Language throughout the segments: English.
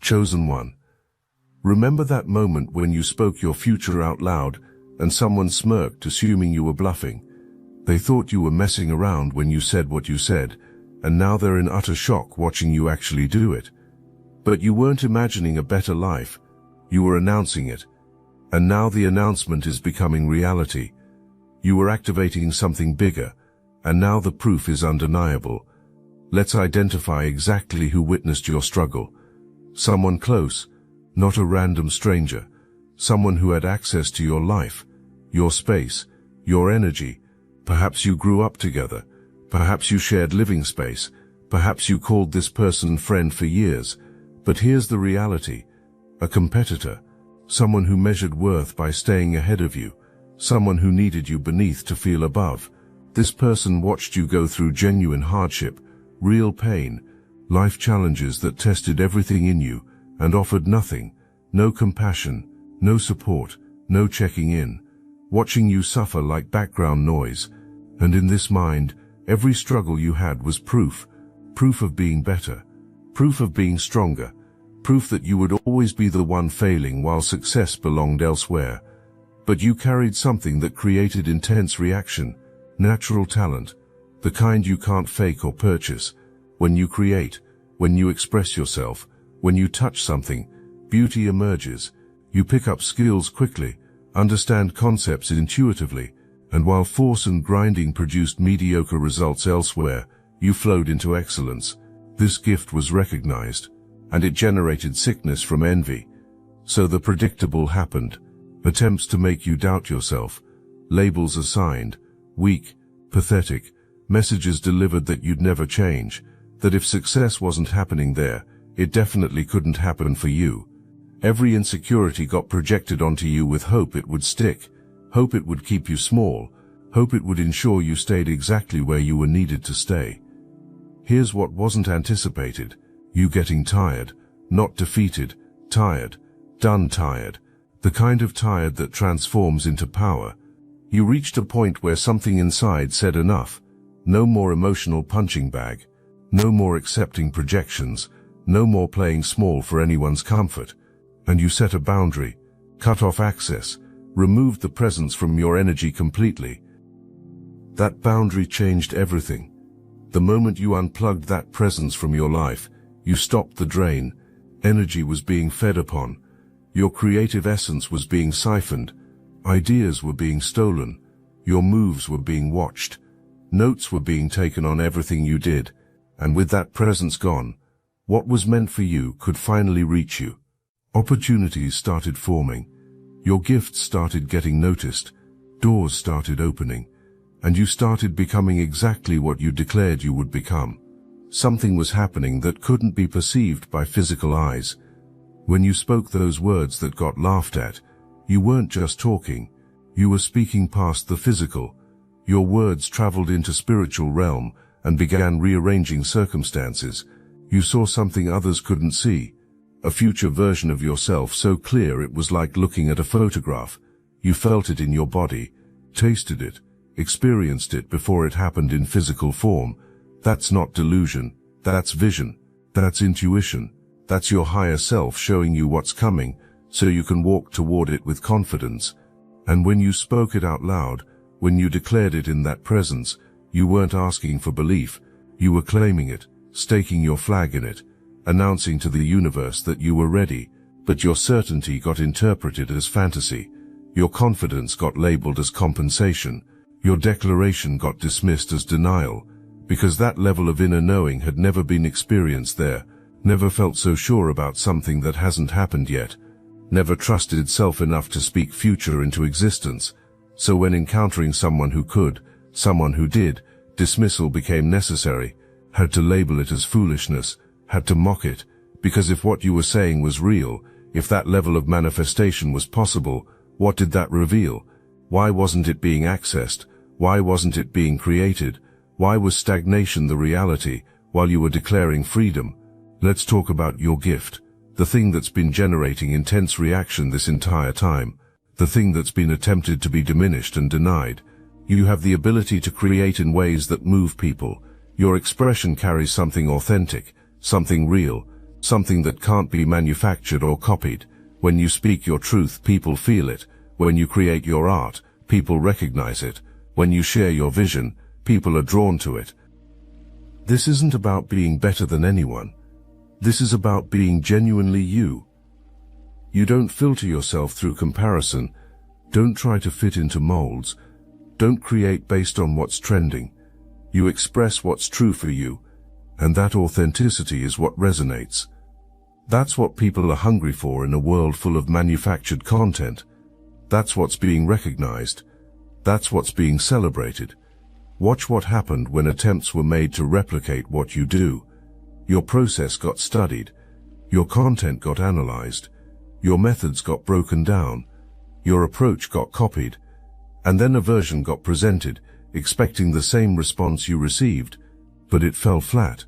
Chosen one. Remember that moment when you spoke your future out loud and someone smirked, assuming you were bluffing? They thought you were messing around when you said what you said, and now they're in utter shock watching you actually do it. But you weren't imagining a better life, you were announcing it. And now the announcement is becoming reality. You were activating something bigger, and now the proof is undeniable. Let's identify exactly who witnessed your struggle. Someone close, not a random stranger. Someone who had access to your life, your space, your energy. Perhaps you grew up together. Perhaps you shared living space. Perhaps you called this person friend for years. But here's the reality. A competitor. Someone who measured worth by staying ahead of you. Someone who needed you beneath to feel above. This person watched you go through genuine hardship, real pain, life challenges that tested everything in you and offered nothing. No compassion, no support, no checking in. Watching you suffer like background noise. And in this mind, every struggle you had was proof. Proof of being better. Proof of being stronger. Proof that you would always be the one failing while success belonged elsewhere. But you carried something that created intense reaction, natural talent, the kind you can't fake or purchase. When you create, when you express yourself, when you touch something, beauty emerges. You pick up skills quickly, understand concepts intuitively, and while force and grinding produced mediocre results elsewhere, you flowed into excellence. This gift was recognized, and it generated sickness from envy. So the predictable happened. Attempts to make you doubt yourself, labels assigned, weak, pathetic, messages delivered that you'd never change, that if success wasn't happening there, it definitely couldn't happen for you. Every insecurity got projected onto you with hope it would stick, hope it would keep you small, hope it would ensure you stayed exactly where you were needed to stay. Here's what wasn't anticipated: you getting tired, not defeated, tired, done tired. The kind of tired that transforms into power. You reached a point where something inside said enough. No more emotional punching bag. No more accepting projections. No more playing small for anyone's comfort. And you set a boundary, cut off access, removed the presence from your energy completely. That boundary changed everything. The moment you unplugged that presence from your life, you stopped the drain. Energy was being fed upon. Your creative essence was being siphoned. Ideas were being stolen. Your moves were being watched. Notes were being taken on everything you did. And with that presence gone, what was meant for you could finally reach you. Opportunities started forming. Your gifts started getting noticed. Doors started opening. And you started becoming exactly what you declared you would become. Something was happening that couldn't be perceived by physical eyes. When you spoke those words that got laughed at, you weren't just talking, you were speaking past the physical. Your words traveled into spiritual realm and began rearranging circumstances. You saw something others couldn't see, a future version of yourself so clear it was like looking at a photograph. You felt it in your body, tasted it, experienced it before it happened in physical form. That's not delusion, that's vision, that's intuition. That's your higher self showing you what's coming, so you can walk toward it with confidence. And when you spoke it out loud, when you declared it in that presence, you weren't asking for belief, you were claiming it, staking your flag in it, announcing to the universe that you were ready. But your certainty got interpreted as fantasy, your confidence got labeled as compensation, your declaration got dismissed as denial, because that level of inner knowing had never been experienced there. Never felt so sure about something that hasn't happened yet. Never trusted itself enough to speak future into existence. So when encountering someone who could, someone who did, dismissal became necessary. Had to label it as foolishness, had to mock it, because if what you were saying was real, if that level of manifestation was possible, what did that reveal? Why wasn't it being accessed? Why wasn't it being created? Why was stagnation the reality, while you were declaring freedom? Let's talk about your gift, the thing that's been generating intense reaction this entire time, the thing that's been attempted to be diminished and denied. You have the ability to create in ways that move people. Your expression carries something authentic, something real, something that can't be manufactured or copied. When you speak your truth, people feel it. When you create your art, people recognize it. When you share your vision, people are drawn to it. This isn't about being better than anyone. This is about being genuinely you. You don't filter yourself through comparison. Don't try to fit into molds. Don't create based on what's trending. You express what's true for you, and that authenticity is what resonates. That's what people are hungry for in a world full of manufactured content. That's what's being recognized. That's what's being celebrated. Watch what happened when attempts were made to replicate what you do. Your process got studied. Your content got analyzed. Your methods got broken down. Your approach got copied. And then a version got presented, expecting the same response you received, but it fell flat.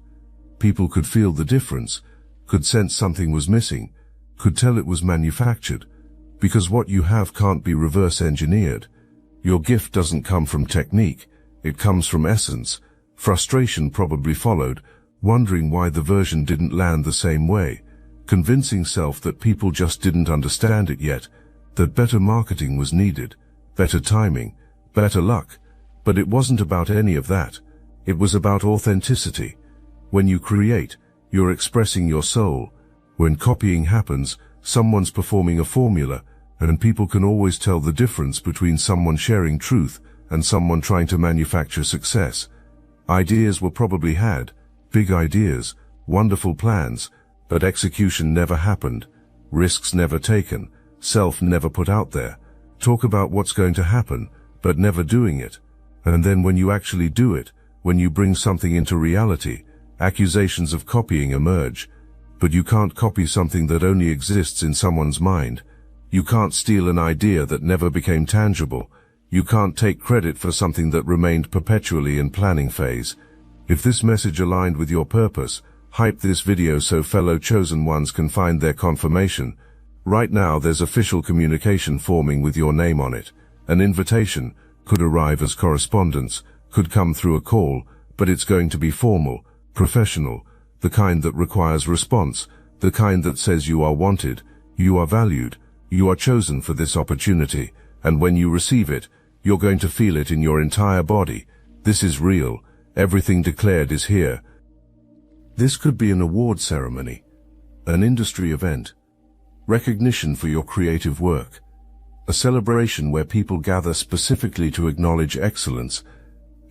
People could feel the difference, could sense something was missing, could tell it was manufactured, because what you have can't be reverse engineered. Your gift doesn't come from technique, it comes from essence. Frustration probably followed, wondering why the version didn't land the same way, convincing self that people just didn't understand it yet, that better marketing was needed, better timing, better luck. But it wasn't about any of that. It was about authenticity. When you create, you're expressing your soul. When copying happens, someone's performing a formula, and people can always tell the difference between someone sharing truth and someone trying to manufacture success. Ideas were probably had, big ideas, wonderful plans, but execution never happened, risks never taken, self never put out there. Talk about what's going to happen, but never doing it. And then when you actually do it, when you bring something into reality, accusations of copying emerge. But you can't copy something that only exists in someone's mind. You can't steal an idea that never became tangible. You can't take credit for something that remained perpetually in planning phase. If this message aligned with your purpose, hype this video so fellow chosen ones can find their confirmation. Right now there's official communication forming with your name on it. An invitation could arrive as correspondence, could come through a call, but it's going to be formal, professional, the kind that requires response, the kind that says you are wanted, you are valued, you are chosen for this opportunity, and when you receive it, you're going to feel it in your entire body. This is real. Everything declared is here. This could be an award ceremony, an industry event, recognition for your creative work, a celebration where people gather specifically to acknowledge excellence,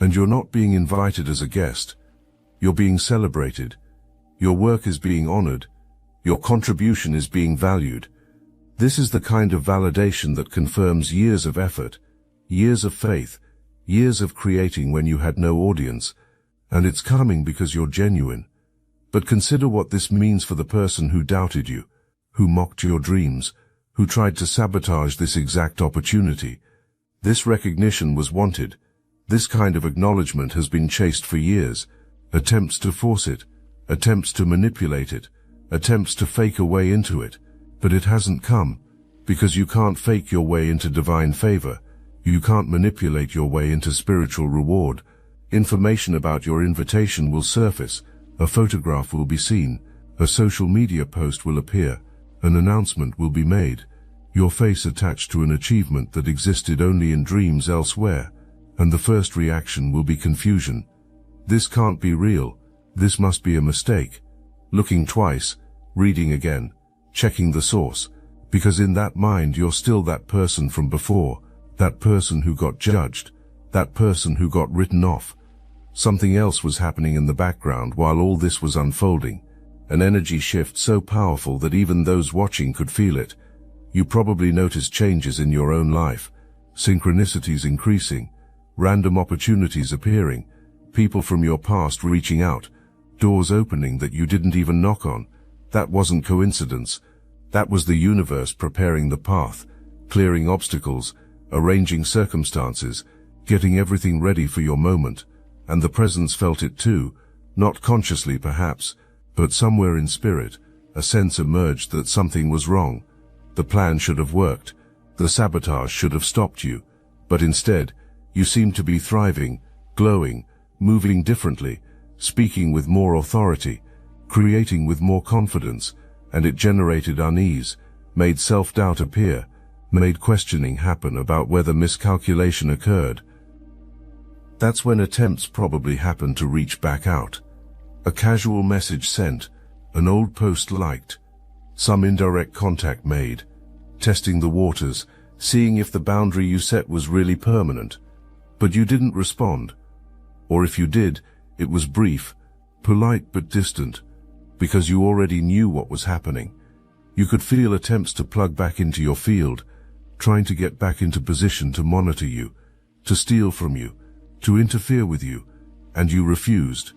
and you're not being invited as a guest. You're being celebrated. Your work is being honored. Your contribution is being valued. This is the kind of validation that confirms years of effort, years of faith, years of creating when you had no audience, and it's coming because you're genuine. But consider what this means for the person who doubted you, who mocked your dreams, who tried to sabotage this exact opportunity. This recognition was wanted. This kind of acknowledgement has been chased for years. Attempts to force it, attempts to manipulate it, attempts to fake a way into it, but it hasn't come, because you can't fake your way into divine favor. You can't manipulate your way into spiritual reward. Information about your invitation will surface, a photograph will be seen, a social media post will appear, an announcement will be made, your face attached to an achievement that existed only in dreams elsewhere, and the first reaction will be confusion. This can't be real. This must be a mistake. Looking twice, reading again, checking the source, because in that mind you're still that person from before, that person who got judged, that person who got written off. Something else was happening in the background while all this was unfolding, an energy shift so powerful that even those watching could feel it. You probably noticed changes in your own life, synchronicities increasing, random opportunities appearing, people from your past reaching out, doors opening that you didn't even knock on. That wasn't coincidence. That was the universe preparing the path, clearing obstacles, arranging circumstances, getting everything ready for your moment. And the presence felt it too, not consciously perhaps, but somewhere in spirit, a sense emerged that something was wrong. The plan should have worked. The sabotage should have stopped you. But instead, you seemed to be thriving, glowing, moving differently, speaking with more authority. creating with more confidence, and it generated unease, made self-doubt appear, made questioning happen about whether miscalculation occurred. That's when attempts probably happened to reach back out. A casual message sent, an old post liked, some indirect contact made, testing the waters, seeing if the boundary you set was really permanent. But you didn't respond. Or if you did, it was brief, polite but distant, because you already knew what was happening. You could feel attempts to plug back into your field, trying to get back into position to monitor you, to steal from you, to interfere with you, and you refused.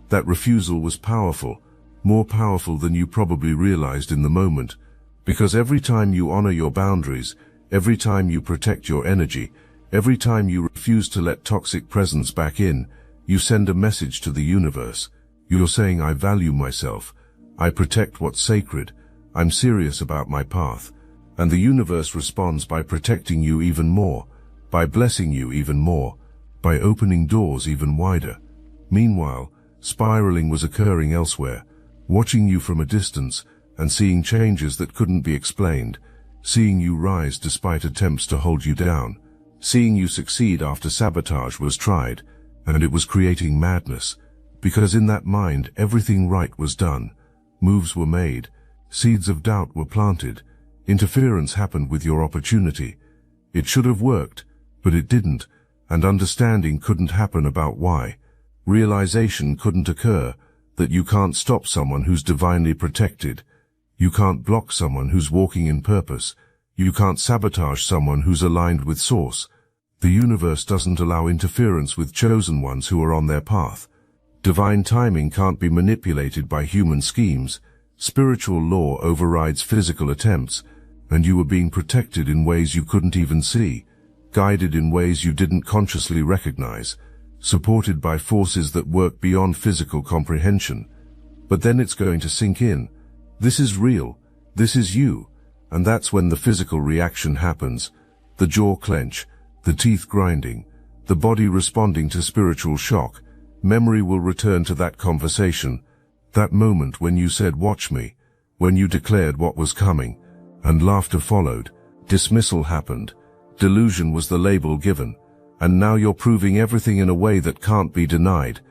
That refusal was powerful, more powerful than you probably realized in the moment, because every time you honor your boundaries, every time you protect your energy, every time you refuse to let toxic presence back in, you send a message to the universe. You're saying, I value myself, I protect what's sacred, I'm serious about my path. And the universe responds by protecting you even more, by blessing you even more, by opening doors even wider. Meanwhile, spiraling was occurring elsewhere, watching you from a distance and seeing changes that couldn't be explained, seeing you rise despite attempts to hold you down, seeing you succeed after sabotage was tried, and it was creating madness, because in that mind everything right was done, moves were made, seeds of doubt were planted, interference happened with your opportunity. It should have worked, but it didn't, and understanding couldn't happen about why. Realization couldn't occur that you can't stop someone who's divinely protected. You can't block someone who's walking in purpose. You can't sabotage someone who's aligned with Source. The universe doesn't allow interference with chosen ones who are on their path. Divine timing can't be manipulated by human schemes. Spiritual law overrides physical attempts, and you were being protected in ways you couldn't even see, guided in ways you didn't consciously recognize, supported by forces that work beyond physical comprehension. But then it's going to sink in. This is real. This is you. And that's when the physical reaction happens. The jaw clench, the teeth grinding, the body responding to spiritual shock. Memory will return to that conversation, that moment when you said, watch me, when you declared what was coming, and laughter followed. Dismissal happened. Delusion was the label given. And now you're proving everything in a way that can't be denied.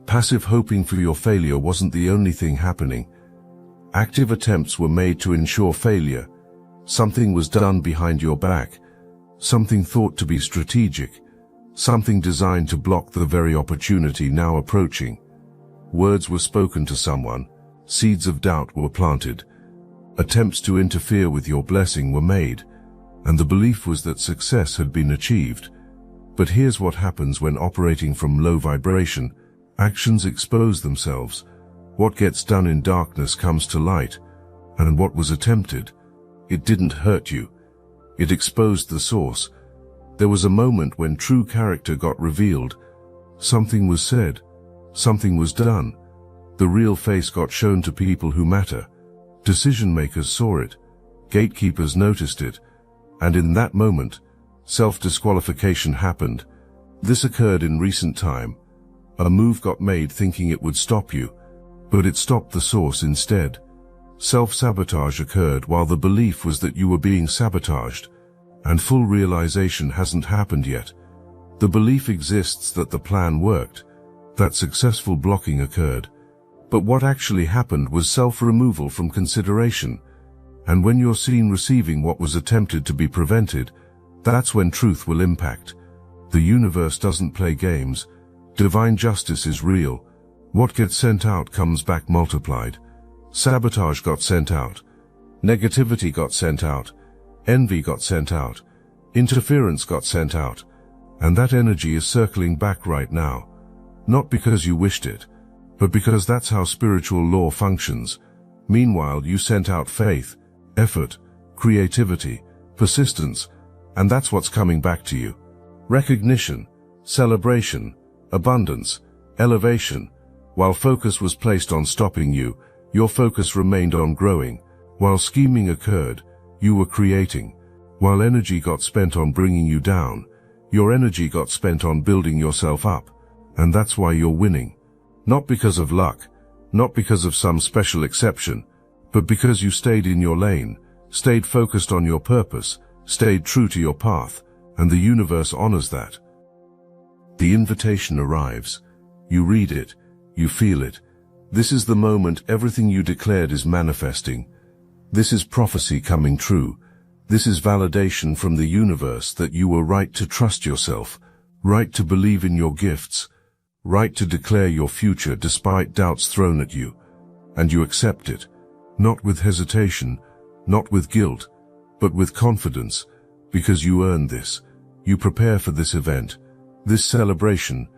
Passive hoping for your failure wasn't the only thing happening. Active attempts were made to ensure failure. Something was done behind your back. Something thought to be strategic. Something designed to block the very opportunity now approaching. Words were spoken to someone. Seeds of doubt were planted. Attempts to interfere with your blessing were made. And the belief was that success had been achieved. But here's what happens when operating from low vibration. Actions expose themselves. What gets done in darkness comes to light. And what was attempted, it didn't hurt you. It exposed the source. There was a moment when true character got revealed. Something was said. Something was done. The real face got shown to people who matter. Decision makers saw it. Gatekeepers noticed it. And in that moment, self-disqualification happened. This occurred in recent time. A move got made thinking it would stop you, but it stopped the source instead. Self-sabotage occurred while the belief was that you were being sabotaged, and full realization hasn't happened yet. The belief exists that the plan worked, that successful blocking occurred. But what actually happened was self-removal from consideration. And when you're seen receiving what was attempted to be prevented, that's when truth will impact. The universe doesn't play games. Divine justice is real. What gets sent out comes back multiplied. Sabotage got sent out. Negativity got sent out. Envy got sent out. Interference got sent out. And that energy is circling back right now. Not because you wished it, but because that's how spiritual law functions. Meanwhile, you sent out faith, effort, creativity, persistence, and that's what's coming back to you. Recognition, celebration, abundance, elevation. While focus was placed on stopping you, your focus remained on growing. While scheming occurred, you were creating. While energy got spent on bringing you down, your energy got spent on building yourself up. And that's why you're winning. Not because of luck, not because of some special exception, but because you stayed in your lane, stayed focused on your purpose, stayed true to your path, and the universe honors that. The invitation arrives. You read it, you feel it. This is the moment everything you declared is manifesting. This is prophecy coming true. This is validation from the universe that you were right to trust yourself, right to believe in your gifts, right to declare your future despite doubts thrown at you. And you accept it, not with hesitation, not with guilt, but with confidence, because you earned this. You prepare for this event, this celebration,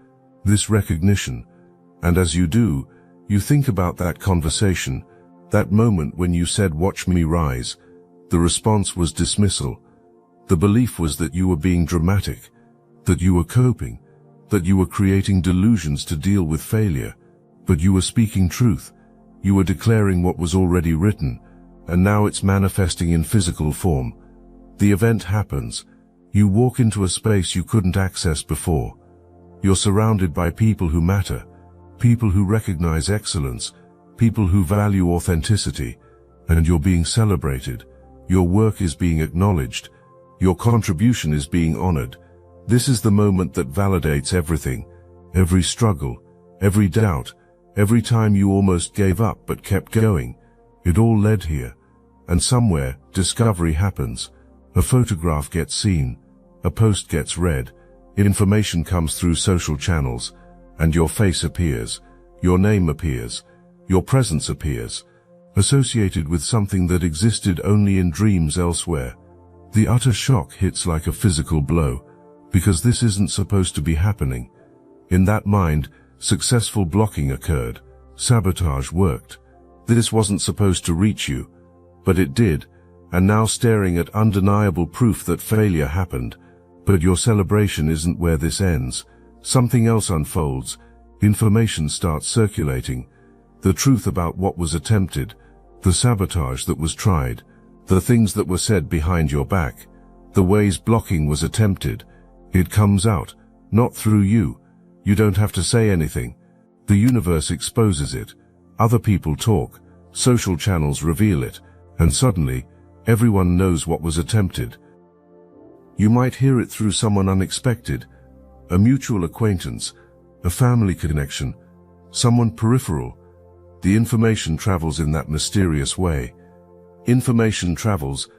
this recognition, and as you do, you think about that conversation, that moment when you said, "Watch me rise." The response was dismissal. The belief was that you were being dramatic, that you were coping, that you were creating delusions to deal with failure. But you were speaking truth. You were declaring what was already written, and now it's manifesting in physical form. The event happens. You walk into a space you couldn't access before. You're surrounded by people who matter, people who recognize excellence, people who value authenticity, and you're being celebrated. Your work is being acknowledged. Your contribution is being honored. This is the moment that validates everything, every struggle, every doubt, every time you almost gave up but kept going. It all led here. And somewhere, discovery happens. A photograph gets seen, a post gets read, information comes through social channels, and your face appears, your name appears, your presence appears, associated with something that existed only in dreams elsewhere. The utter shock hits like a physical blow, because this isn't supposed to be happening. In that mind, successful blocking occurred. Sabotage worked. This wasn't supposed to reach you, but it did, and now staring at undeniable proof that failure happened. But your celebration isn't where this ends. Something else unfolds. Information starts circulating. The truth about what was attempted, the sabotage that was tried, the things that were said behind your back, the ways blocking was attempted. It comes out, not through you. You don't have to say anything. The universe exposes it. Other people talk. Social channels reveal it. And suddenly, everyone knows what was attempted. You might hear it through someone unexpected, a mutual acquaintance, a family connection, someone peripheral. The information travels in that mysterious way. Information travels,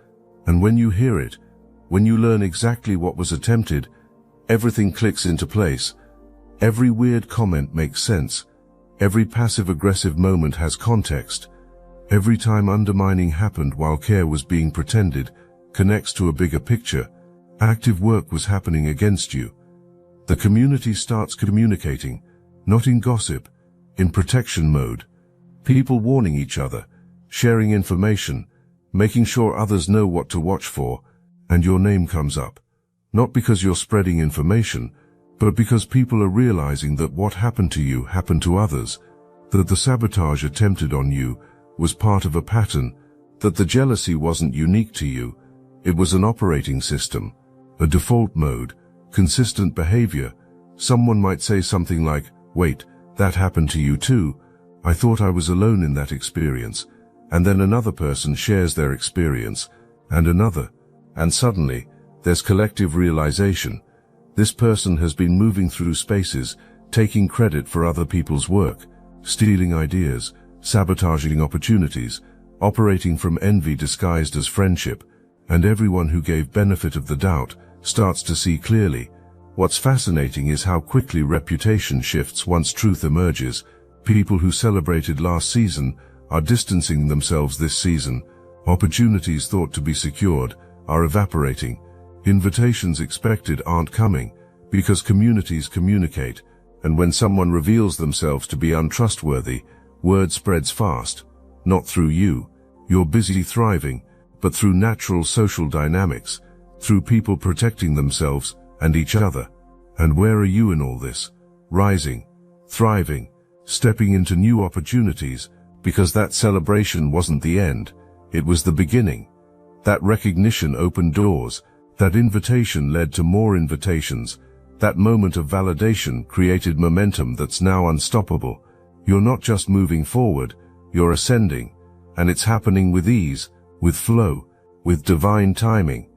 and when you hear it, when you learn exactly what was attempted, everything clicks into place. Every weird comment makes sense. Every passive-aggressive moment has context. Every time undermining happened while care was being pretended connects to a bigger picture. Active work was happening against you. The community starts communicating, not in gossip, in protection mode. People warning each other, sharing information, making sure others know what to watch for, and your name comes up. Not because you're spreading information, but because people are realizing that what happened to you happened to others, that the sabotage attempted on you was part of a pattern, that the jealousy wasn't unique to you. It was an operating system, a default mode, consistent behavior. Someone might say something like, "Wait, that happened to you too? I thought I was alone in that experience." And then another person shares their experience, and another, and suddenly, there's collective realization. This person has been moving through spaces, taking credit for other people's work, stealing ideas, sabotaging opportunities, operating from envy disguised as friendship, and everyone who gave benefit of the doubt starts to see clearly. What's fascinating is how quickly reputation shifts once truth emerges. People who celebrated last season are distancing themselves this season. Opportunities thought to be secured are evaporating. Invitations expected aren't coming, because communities communicate, and when someone reveals themselves to be untrustworthy, word spreads fast. Not through you. You're busy thriving, but through natural social dynamics, through people protecting themselves and each other. And where are you in all this? Rising, thriving, stepping into new opportunities, because that celebration wasn't the end, it was the beginning. That recognition opened doors, that invitation led to more invitations, that moment of validation created momentum that's now unstoppable. You're not just moving forward, you're ascending, and it's happening with ease, with flow, with divine timing.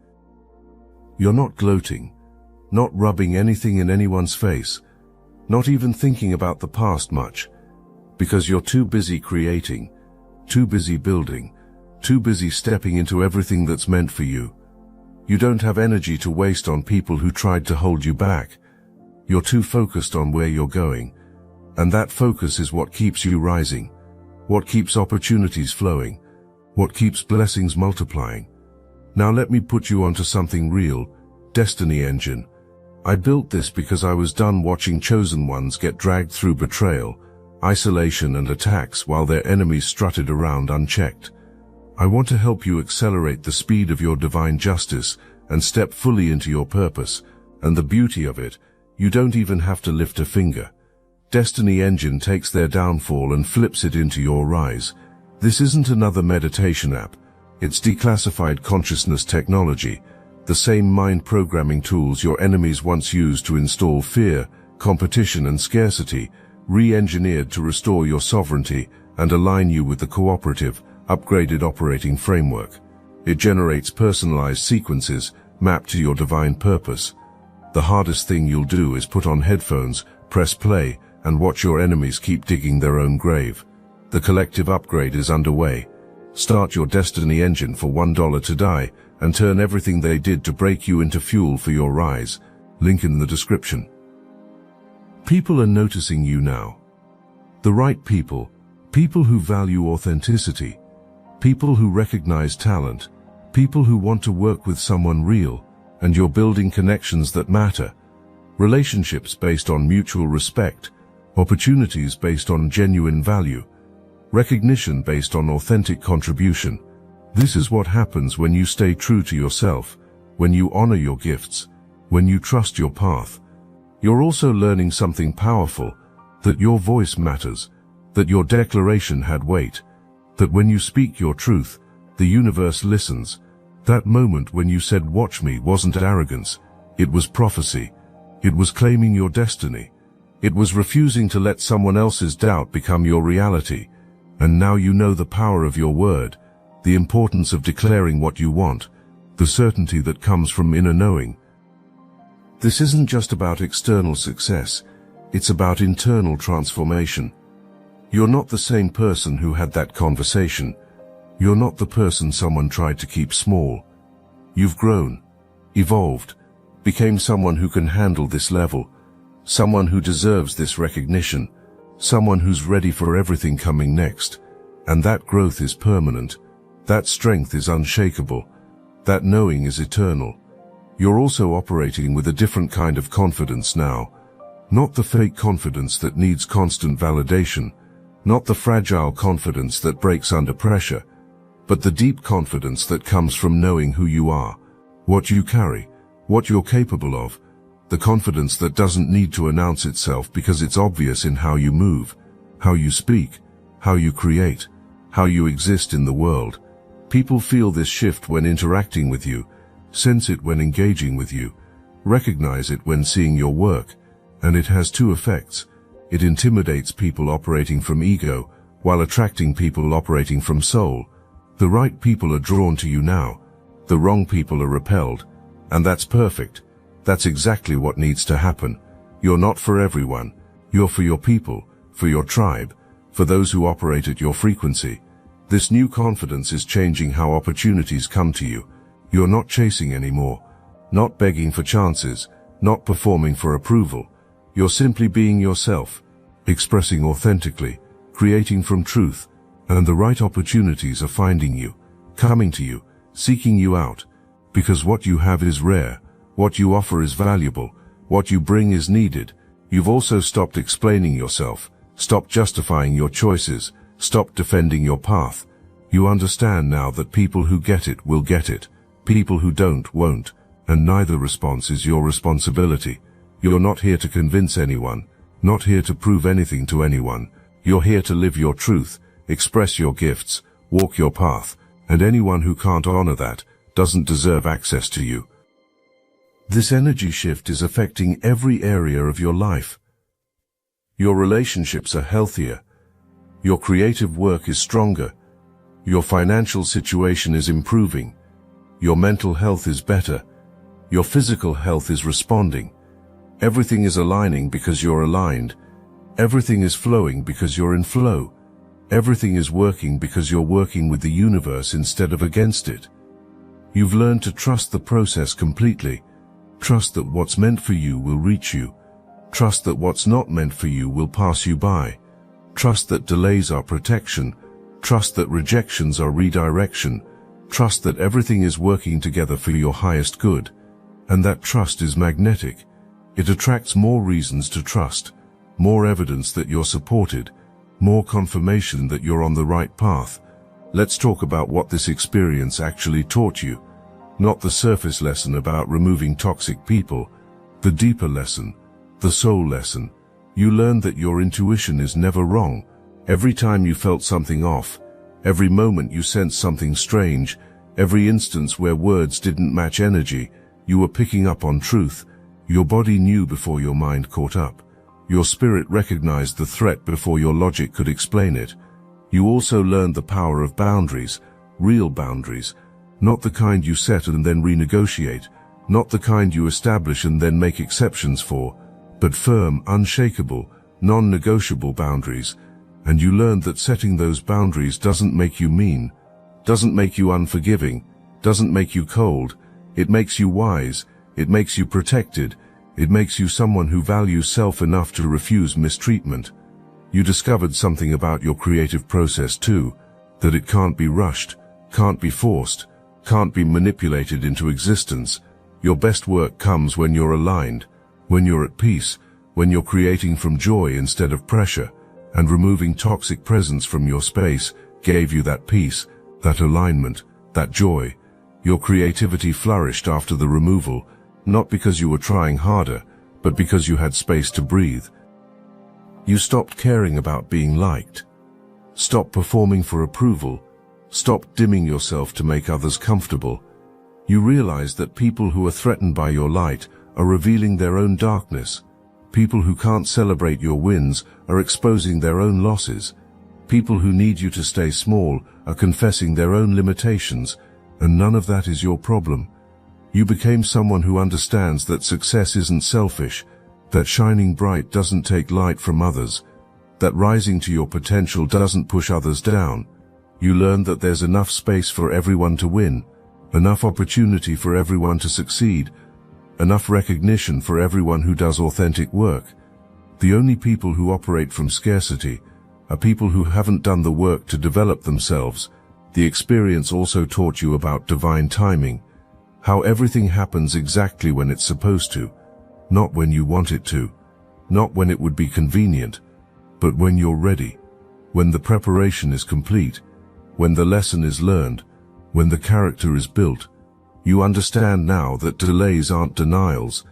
You're not gloating, not rubbing anything in anyone's face, not even thinking about the past much, because you're too busy creating, too busy building, too busy stepping into everything that's meant for you. You don't have energy to waste on people who tried to hold you back. You're too focused on where you're going, and that focus is what keeps you rising, what keeps opportunities flowing, what keeps blessings multiplying. Now let me put you onto something real, Destiny Engine. I built this because I was done watching chosen ones get dragged through betrayal, isolation and attacks while their enemies strutted around unchecked. I want to help you accelerate the speed of your divine justice and step fully into your purpose, and the beauty of it, you don't even have to lift a finger. Destiny Engine takes their downfall and flips it into your rise. This isn't another meditation app. It's declassified consciousness technology, the same mind programming tools your enemies once used to install fear, competition and scarcity, re-engineered to restore your sovereignty and align you with the cooperative, upgraded operating framework. It generates personalized sequences mapped to your divine purpose. The hardest thing you'll do is put on headphones, press play, and watch your enemies keep digging their own grave. The collective upgrade is underway. Start your Destiny Engine for $1 to die and turn everything they did to break you into fuel for your rise. Link in the description. People are noticing you now. The right people, people who value authenticity, people who recognize talent, people who want to work with someone real, and you're building connections that matter. Relationships based on mutual respect, opportunities based on genuine value, recognition based on authentic contribution. This is what happens when you stay true to yourself, when you honor your gifts, when you trust your path. You're also learning something powerful, that your voice matters, that your declaration had weight, that when you speak your truth, the universe listens. That moment when you said "watch me" wasn't arrogance, it was prophecy. It was claiming your destiny. It was refusing to let someone else's doubt become your reality. And now you know the power of your word, the importance of declaring what you want, the certainty that comes from inner knowing. This isn't just about external success, it's about internal transformation. You're not the same person who had that conversation. You're not the person someone tried to keep small. You've grown, evolved, became someone who can handle this level, someone who deserves this recognition, someone who's ready for everything coming next. And that growth is permanent. That strength is unshakable. That knowing is eternal. You're also operating with a different kind of confidence now. Not the fake confidence that needs constant validation, not the fragile confidence that breaks under pressure, but the deep confidence that comes from knowing who you are, what you carry, what you're capable of, the confidence that doesn't need to announce itself because it's obvious in how you move, how you speak, how you create, how you exist in the world. People feel this shift when interacting with you, sense it when engaging with you, recognize it when seeing your work, and it has two effects. It intimidates people operating from ego, while attracting people operating from soul. The right people are drawn to you now, the wrong people are repelled, and that's perfect. That's exactly what needs to happen. You're not for everyone, you're for your people, for your tribe, for those who operate at your frequency. This new confidence is changing how opportunities come to you. You're not chasing anymore, not begging for chances, not performing for approval. You're simply being yourself, expressing authentically, creating from truth, and the right opportunities are finding you, coming to you, seeking you out, because what you have is rare, what you offer is valuable, what you bring is needed. You've also stopped explaining yourself, stopped justifying your choices, stopped defending your path. You understand now that people who get it will get it, people who don't won't, and neither response is your responsibility. You're not here to convince anyone, not here to prove anything to anyone. You're here to live your truth, express your gifts, walk your path, and anyone who can't honor that doesn't deserve access to you. This energy shift is affecting every area of your life. Your relationships are healthier, Your creative work is stronger. Your financial situation is improving. Your mental health is better. Your physical health is responding. Everything is aligning because you're aligned. Everything is flowing because you're in flow. Everything is working because you're working with the universe instead of against it. You've learned to trust the process completely. Trust that what's meant for you will reach you. Trust that what's not meant for you will pass you by. Trust that delays are protection. Trust that rejections are redirection. Trust that everything is working together for your highest good. And that trust is magnetic. It attracts more reasons to trust, more evidence that you're supported, more confirmation that you're on the right path. Let's talk about what this experience actually taught you. Not the surface lesson about removing toxic people, the deeper lesson, the soul lesson. You learned that your intuition is never wrong. Every time you felt something off, every moment you sensed something strange, every instance where words didn't match energy, you were picking up on truth. Your body knew before your mind caught up. Your spirit recognized the threat before your logic could explain it. You also learned the power of boundaries, real boundaries, not the kind you set and then renegotiate, not the kind you establish and then make exceptions for, but firm, unshakable, non-negotiable boundaries. And you learned that setting those boundaries doesn't make you mean, doesn't make you unforgiving, doesn't make you cold. It makes you wise, it makes you protected, it makes you someone who values self enough to refuse mistreatment. You discovered something about your creative process too, that it can't be rushed, can't be forced, can't be manipulated into existence. Your best work comes when you're aligned, when you're at peace, when you're creating from joy instead of pressure, and removing toxic presence from your space gave you that peace, that alignment, that joy. Your creativity flourished after the removal, not because you were trying harder, but because you had space to breathe. You stopped caring about being liked. Stopped performing for approval. Stopped dimming yourself to make others comfortable. You realized that people who are threatened by your light are revealing their own darkness. People who can't celebrate your wins are exposing their own losses. People who need you to stay small are confessing their own limitations, and none of that is your problem. You became someone who understands that success isn't selfish, that shining bright doesn't take light from others, that rising to your potential doesn't push others down. You learned that there's enough space for everyone to win, enough opportunity for everyone to succeed, enough recognition for everyone who does authentic work. The only people who operate from scarcity are people who haven't done the work to develop themselves. The experience also taught you about divine timing, how everything happens exactly when it's supposed to, not when you want it to, not when it would be convenient, but when you're ready, when the preparation is complete, when the lesson is learned, when the character is built. You understand now that delays aren't denials,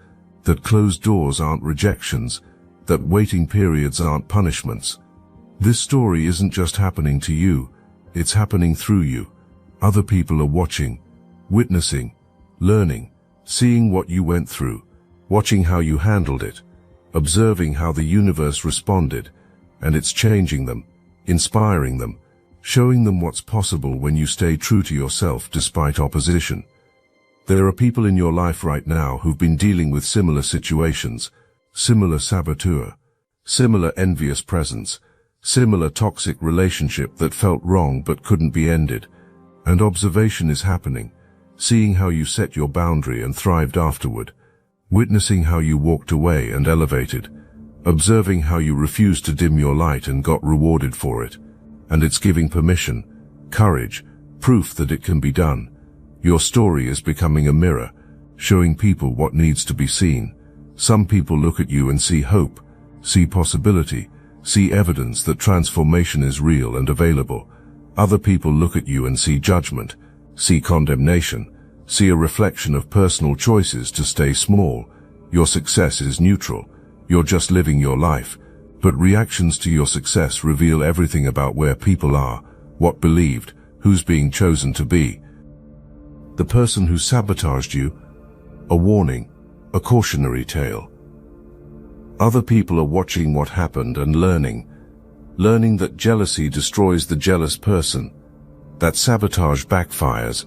that closed doors aren't rejections, that waiting periods aren't punishments. This story isn't just happening to you, it's happening through you. Other people are watching, witnessing, learning, seeing what you went through, watching how you handled it, observing how the universe responded, and it's changing them, inspiring them, showing them what's possible when you stay true to yourself despite opposition. There are people in your life right now who've been dealing with similar situations, similar saboteur, similar envious presence, similar toxic relationship that felt wrong but couldn't be ended. And observation is happening, seeing how you set your boundary and thrived afterward, witnessing how you walked away and elevated, observing how you refused to dim your light and got rewarded for it. And it's giving permission, courage, proof that it can be done. Your story is becoming a mirror, showing people what needs to be seen. Some people look at you and see hope, see possibility, see evidence that transformation is real and available. Other people look at you and see judgment, see condemnation, see a reflection of personal choices to stay small. Your success is neutral. You're just living your life. But reactions to your success reveal everything about where people are, what believed, who's being chosen to be. The person who sabotaged you, a warning, a cautionary tale. Other people are watching what happened and learning. learning that jealousy destroys the jealous person, that sabotage backfires,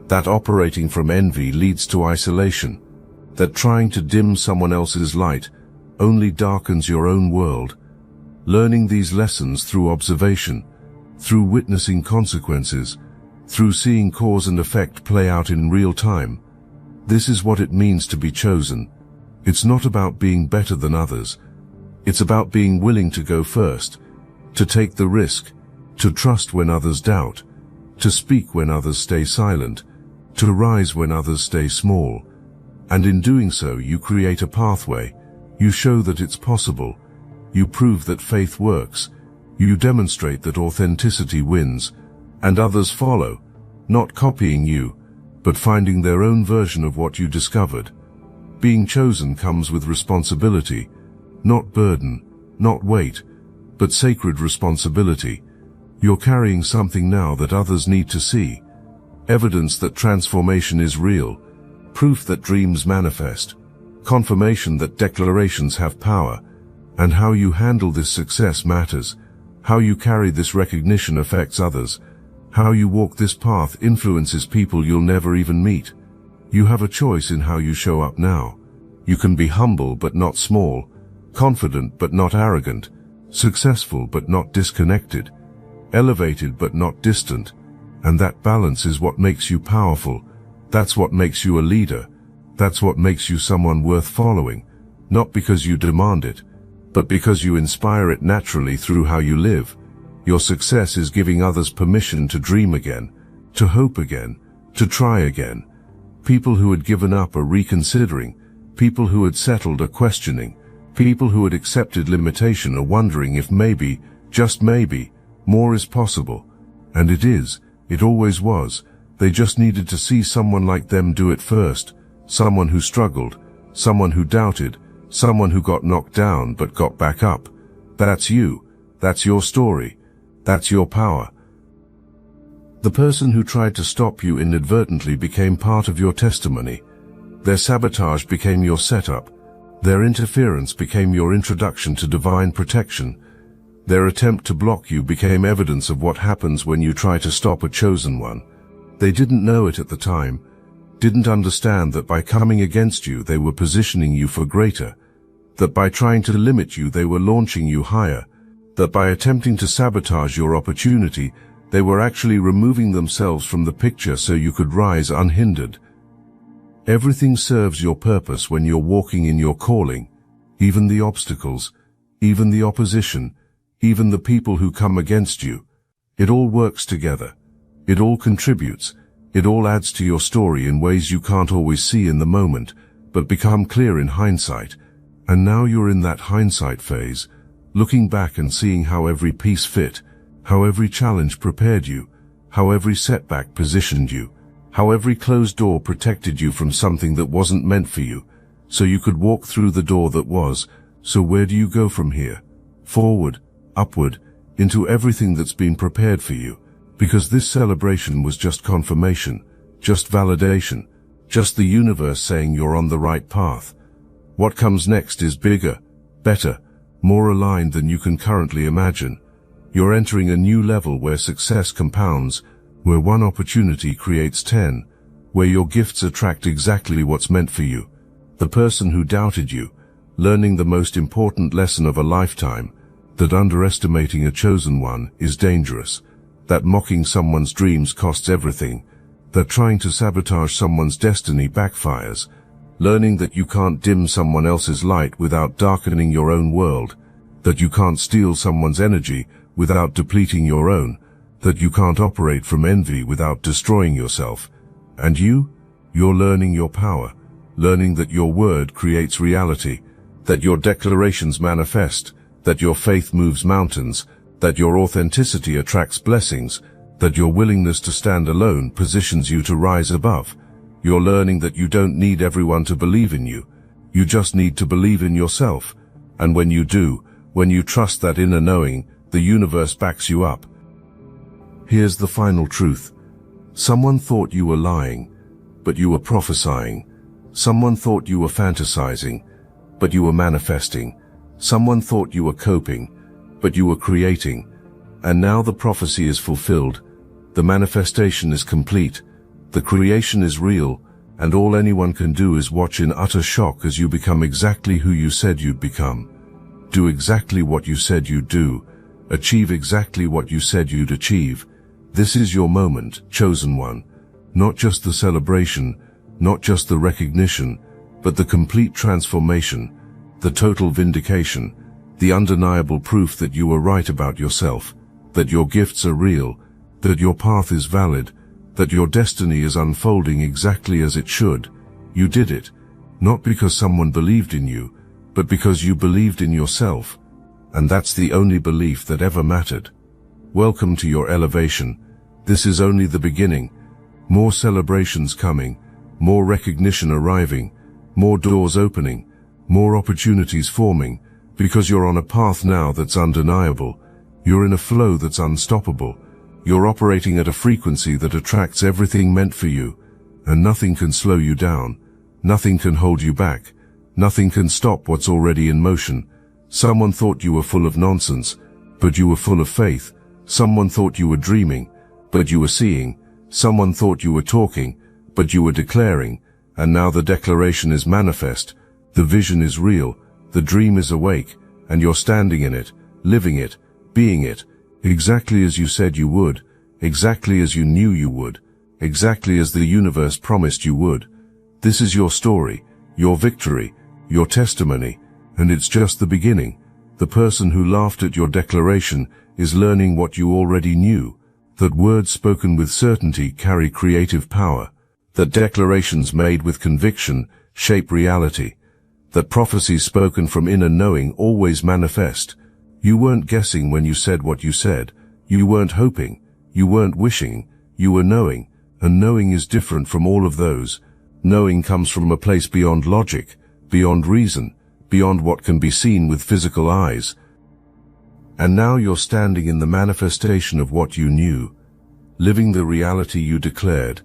that operating from envy leads to isolation, that trying to dim someone else's light only darkens your own world. Learning these lessons through observation, through witnessing consequences, through seeing cause and effect play out in real time. This is what it means to be chosen. It's not about being better than others. It's about being willing to go first, to take the risk, to trust when others doubt, to speak when others stay silent, to rise when others stay small. And in doing so, you create a pathway. You show that it's possible. You prove that faith works. You demonstrate that authenticity wins, and others follow, not copying you, but finding their own version of what you discovered. Being chosen comes with responsibility, not burden, not weight, but sacred responsibility. You're carrying something now that others need to see. Evidence that transformation is real, proof that dreams manifest, confirmation that declarations have power. And how you handle this success matters. How you carry this recognition affects others. How you walk this path influences people you'll never even meet. You have a choice in how you show up now. You can be humble but not small, confident but not arrogant, successful but not disconnected, elevated but not distant. And that balance is what makes you powerful. That's what makes you a leader. That's what makes you someone worth following, not because you demand it, but because you inspire it naturally through how you live. Your success is giving others permission to dream again, to hope again, to try again. People who had given up are reconsidering. People who had settled are questioning. People who had accepted limitation are wondering if maybe, just maybe, more is possible. And it is. It always was. They just needed to see someone like them do it first. Someone who struggled. Someone who doubted. Someone who got knocked down but got back up. That's you. That's your story. That's your power. The person who tried to stop you inadvertently became part of your testimony. Their sabotage became your setup. Their interference became your introduction to divine protection. Their attempt to block you became evidence of what happens when you try to stop a chosen one. They didn't know it at the time, didn't understand that by coming against you they were positioning you for greater, that by trying to limit you they were launching you higher, that by attempting to sabotage your opportunity they were actually removing themselves from the picture so you could rise unhindered. Everything serves your purpose when you're walking in your calling, even the obstacles, even the opposition, even the people who come against you. It all works together. It all contributes. It all adds to your story in ways you can't always see in the moment, but become clear in hindsight. And now you're in that hindsight phase, looking back and seeing how every piece fit, how every challenge prepared you, how every setback positioned you, how every closed door protected you from something that wasn't meant for you, so you could walk through the door that was. So where do you go from here? Forward, upward, into everything that's been prepared for you. Because this celebration was just confirmation, just validation, just the universe saying you're on the right path. What comes next is bigger, better, more aligned than you can currently imagine. You're entering a new level where success compounds, where one opportunity creates 10, where your gifts attract exactly what's meant for you. The person who doubted you, learning the most important lesson of a lifetime, that underestimating a chosen one is dangerous, that mocking someone's dreams costs everything, that trying to sabotage someone's destiny backfires, learning that you can't dim someone else's light without darkening your own world, that you can't steal someone's energy without depleting your own, that you can't operate from envy without destroying yourself. And you're learning your power, learning that your word creates reality, that your declarations manifest, that your faith moves mountains, that your authenticity attracts blessings, that your willingness to stand alone positions you to rise above. You're learning that you don't need everyone to believe in you. You just need to believe in yourself. And when you do, when you trust that inner knowing, the universe backs you up. Here's the final truth. Someone thought you were lying, but you were prophesying. Someone thought you were fantasizing, but you were manifesting. Someone thought you were coping, but you were creating. And now the prophecy is fulfilled. The manifestation is complete. The creation is real, and all anyone can do is watch in utter shock as you become exactly who you said you'd become. Do exactly what you said you'd do. Achieve exactly what you said you'd achieve. This is your moment, chosen one. Not just the celebration, not just the recognition, but the complete transformation, the total vindication, the undeniable proof that you were right about yourself, that your gifts are real, that your path is valid, that your destiny is unfolding exactly as it should. You did it, not because someone believed in you, but because you believed in yourself. And that's the only belief that ever mattered. Welcome to your elevation. This is only the beginning. More celebrations coming, more recognition arriving, more doors opening, more opportunities forming, because you're on a path now that's undeniable. You're in a flow that's unstoppable. You're operating at a frequency that attracts everything meant for you, and nothing can slow you down. Nothing can hold you back. Nothing can stop what's already in motion. Someone thought you were full of nonsense, but you were full of faith. Someone thought you were dreaming, but you were seeing. Someone thought you were talking, but you were declaring. And now the declaration is manifest. The vision is real. The dream is awake, and you're standing in it, living it, being it, exactly as you said you would, exactly as you knew you would, exactly as the universe promised you would. This is your story, your victory, your testimony, and it's just the beginning. The person who laughed at your declaration is learning what you already knew, that words spoken with certainty carry creative power, that declarations made with conviction shape reality, that prophecies spoken from inner knowing always manifest. You weren't guessing when you said what you said. You weren't hoping. You weren't wishing. You were knowing, and knowing is different from all of those. Knowing comes from a place beyond logic, beyond reason, beyond what can be seen with physical eyes. And now you're standing in the manifestation of what you knew, living the reality you declared,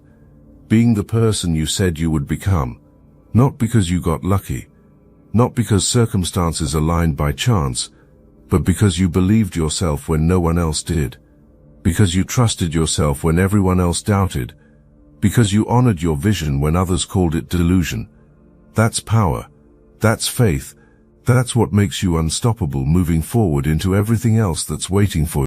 being the person you said you would become, not because you got lucky, not because circumstances aligned by chance, but because you believed yourself when no one else did, because you trusted yourself when everyone else doubted, because you honored your vision when others called it delusion. That's power. That's faith. That's what makes you unstoppable, moving forward into everything else that's waiting for you.